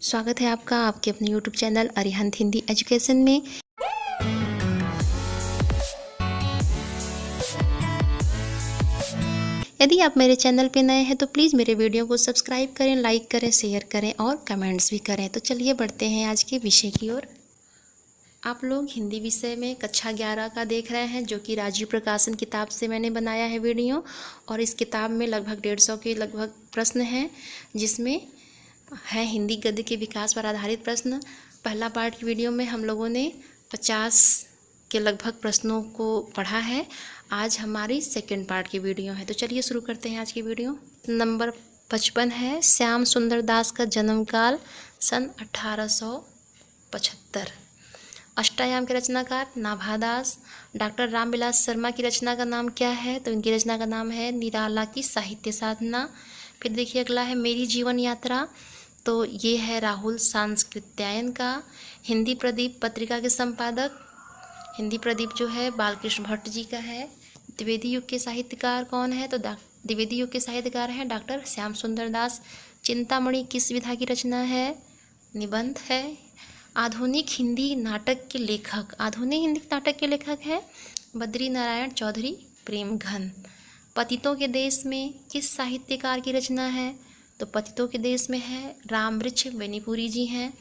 स्वागत है आपका आपके अपने YouTube channel Arihant Hindi education में। यदि आप मेरे चैनल पे नए हैं तो प्लीज़ मेरे वीडियो को सब्सक्राइब करें, लाइक करें, शेयर करें और कमेंट्स भी करें। तो चलिए बढ़ते हैं आज के विषय की ओर। आप लोग हिंदी विषय में कक्षा 11 का देख रहे हैं, जो कि राजीव प्रकाशन किताब से मैंने बनाया है वीडियो। और इस किताब में लगभग 150 के लगभग प्रश्न हैं, जिसमें है हिंदी गद्य के विकास पर आधारित प्रश्न। पहला पार्ट की वीडियो में हम लोगों ने 50 के लगभग प्रश्नों को पढ़ा है। आज हमारी सेकंड पार्ट की वीडियो है, तो चलिए शुरू करते हैं आज की वीडियो। नंबर 55 है, श्याम सुंदर दास का जन्मकाल सन 1875। अष्टायाम के रचनाकार नाभादास। डॉक्टर रामविलास शर्मा की रचना का नाम क्या है? तो इनकी रचना का नाम है निराला की साहित्य साधना। फिर देखिए अगला है मेरी जीवन यात्रा, तो ये है राहुल सांस्कृत्यायन का। हिंदी प्रदीप पत्रिका के संपादक, हिंदी प्रदीप जो है बालकृष्ण भट्ट जी का है। द्विवेदी युग के साहित्यकार कौन है? तो द्विवेदी युग के साहित्यकार हैं डॉक्टर श्याम सुंदर दास। चिंतामणि किस विधा की रचना है? निबंध है। आधुनिक हिंदी नाटक के लेखक, आधुनिक हिंदी नाटक के लेखक हैं बद्री नारायण चौधरी प्रेमघन। पतितों के देश में किस साहित्यकार की रचना है? तो पतितों के देश में है रामवृक्ष बेनीपुरी जी हैं।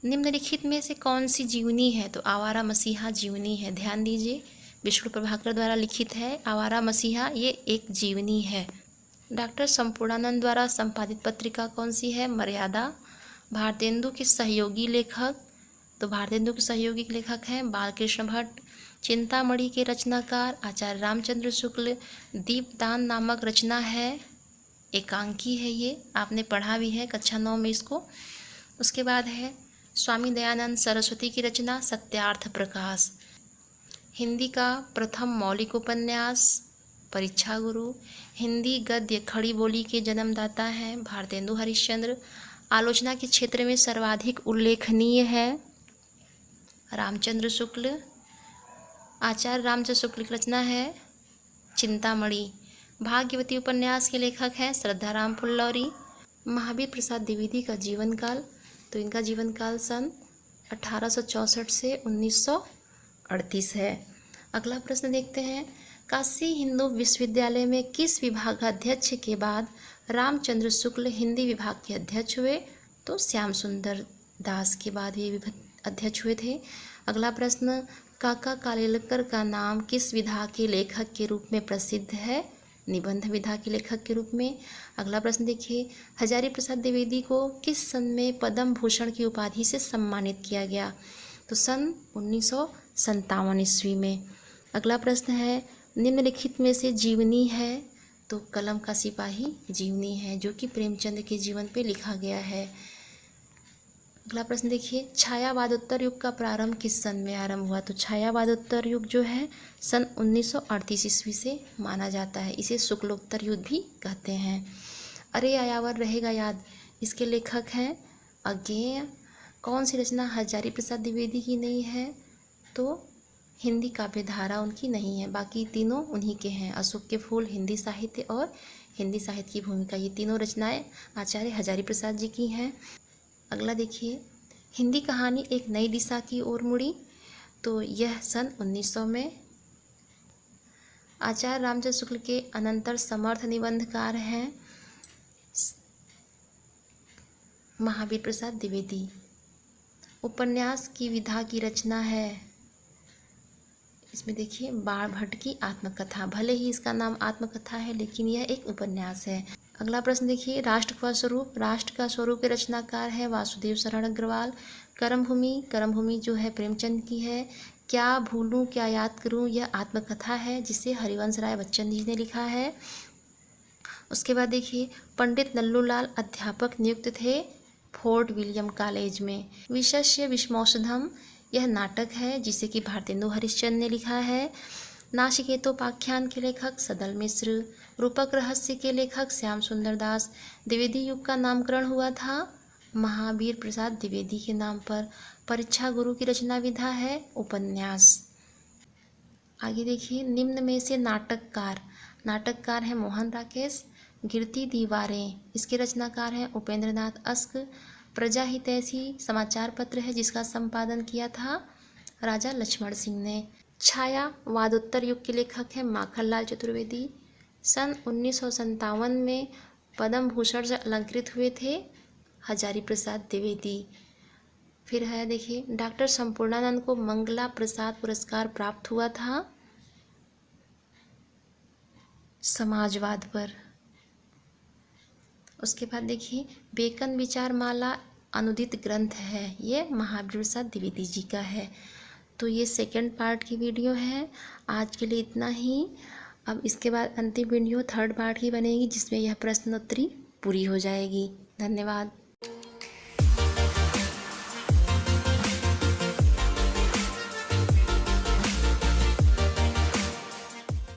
निम्नलिखित में से कौन सी जीवनी है? तो आवारा मसीहा जीवनी है। ध्यान दीजिए, विष्णु प्रभाकर द्वारा लिखित है आवारा मसीहा, ये एक जीवनी है। डॉक्टर संपूर्णानंद द्वारा संपादित पत्रिका कौन सी है? मर्यादा। भारतेंदु के सहयोगी लेखक, तो भारतेंदु के सहयोगी लेखक हैं बालकृष्ण भट्ट। चिंतामणि के रचनाकार आचार्य रामचंद्र शुक्ल। दीपदान नामक रचना है, एकांकी है, ये आपने पढ़ा भी है कक्षा 9 में इसको। उसके बाद है स्वामी दयानंद सरस्वती की रचना सत्यार्थ प्रकाश। हिंदी का प्रथम मौलिक उपन्यास परीक्षा गुरु। हिंदी गद्य खड़ी बोली के जन्मदाता हैं भारतेंदु हरिश्चंद्र। आलोचना के क्षेत्र में सर्वाधिक उल्लेखनीय है रामचंद्र शुक्ल। आचार्य रामचंद्र शुक्ल की रचना है चिंतामणि। भाग्यवती उपन्यास के लेखक हैं श्रद्धाराम फुल्लौरी। महावीर प्रसाद द्विवेदी का जीवन काल, तो इनका जीवन काल सन 1864 से 1938 है। अगला प्रश्न देखते हैं, काशी हिंदू विश्वविद्यालय में किस विभागाध्यक्ष के बाद रामचंद्र शुक्ल हिंदी विभाग के अध्यक्ष हुए? तो श्याम सुंदर दास के बाद ये अध्यक्ष हुए थे। अगला प्रश्न, काका कालेलकर का नाम किस विधा के लेखक के रूप में प्रसिद्ध है? निबंध विधा के लेखक के रूप में। अगला प्रश्न देखिए, हजारी प्रसाद द्विवेदी को किस सन में पद्म भूषण की उपाधि से सम्मानित किया गया? तो सन 1957 ईस्वी में। अगला प्रश्न है, निम्नलिखित में से जीवनी है? तो कलम का सिपाही जीवनी है, जो कि प्रेमचंद के जीवन पे लिखा गया है। अगला प्रश्न देखिए, छायावादोत्तर युग का प्रारंभ किस सन में आरंभ हुआ? तो छायावादोत्तर युग जो है सन 1938 ईस्वी से माना जाता है। इसे शुक्लोत्तर युग भी कहते हैं। अरे आयावर रहेगा याद, इसके लेखक हैं अज्ञेय। कौन सी रचना हजारी प्रसाद द्विवेदी की नहीं है? तो हिंदी काव्य धारा उनकी नहीं है, बाकी तीनों उन्हीं के हैं। अशोक के फूल हिंदी साहित्य और हिंदी साहित्य की भूमिका, ये तीनों रचनाएं आचार्य हजारी प्रसाद जी की हैं। अगला देखिए, हिंदी कहानी एक नई दिशा की ओर मुड़ी, तो यह सन 1900 में। आचार्य रामचंद्र शुक्ल के अनंतर समर्थ निबंधकार हैं महावीर प्रसाद द्विवेदी। उपन्यास की विधा की रचना है, इसमें देखिए बाण भट्ट की आत्मकथा। भले ही इसका नाम आत्मकथा है, लेकिन यह एक उपन्यास है। अगला प्रश्न देखिए, राष्ट्र का स्वरूप, राष्ट्र का स्वरूप के रचनाकार है वासुदेव शरण अग्रवाल। कर्मभूमि, कर्मभूमि जो है प्रेमचंद की है। क्या भूलूं क्या याद करूं, यह आत्मकथा है जिसे हरिवंश राय बच्चन जी ने लिखा है। उसके बाद देखिए, पंडित नल्लूलाल अध्यापक नियुक्त थे फोर्ट विलियम कॉलेज में। विशस्य विषमौषधम, यह नाटक है जिसे कि भारतेंदु हरिश्चंद्र ने लिखा है। नाचिकेतोपाख्यान के लेखक सदल मिश्र। रूपक रहस्य के लेखक श्याम सुंदर दास। द्विवेदी युग का नामकरण हुआ था महावीर प्रसाद द्विवेदी के नाम पर। परीक्षा गुरु की रचना विधा है उपन्यास। आगे देखिए, निम्न में से नाटककार, नाटककार है मोहन राकेश। गिरती दीवारें, इसके रचनाकार हैं उपेंद्र नाथ अस्क। प्रजा हितैषी समाचार पत्र है जिसका संपादन किया था राजा लक्ष्मण सिंह ने। छायावादोत्तर युग के लेखक हैं माखनलाल चतुर्वेदी। सन 1957 में पद्म भूषण से अलंकृत हुए थे हजारी प्रसाद द्विवेदी। फिर है देखिए, डॉक्टर संपूर्णानंद को मंगला प्रसाद पुरस्कार प्राप्त हुआ था समाजवाद पर। उसके बाद देखिए, बेकन विचार माला अनुदित ग्रंथ है, ये महावीर प्रसाद द्विवेदी जी का है। तो ये सेकंड पार्ट की वीडियो है। आज के लिए इतना ही। अब इसके बाद अंतिम वीडियो थर्ड पार्ट की बनेगी जिसमें यह प्रश्नोत्तरी पूरी हो जाएगी। धन्यवाद।